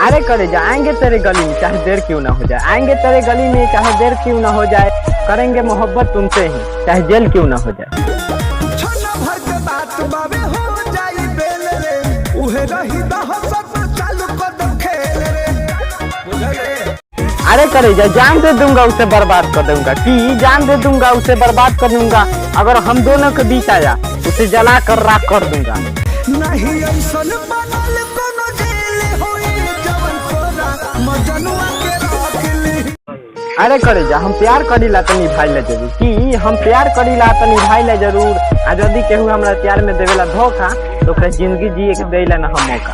अरे करे जाएंगे तेरे गली में चाहे देर क्यों ना हो जाए, आएंगे तेरे गली में चाहे देर क्यों ना हो जाए, करेंगे मोहब्बत तुमसे ही चाहे जेल क्यों ना हो जाए। अरे करे जा जान दे दूंगा उसे बर्बाद कर दूंगा, कि जान दे दूंगा उसे बर्बाद कर दूंगा, अगर हम दोनों के बीच आया उसे जला कर राख कर दूंगा। नहीं अरे करे जा हम प्यार करीला तो निभाई ले जरूर, कि हम प्यार करीला तो निभाई ले जरूर, आ यदि केहू हमरा प्यार में देवेला धोखा तो फिर जिंदगी जिए के देला ना हम मौका।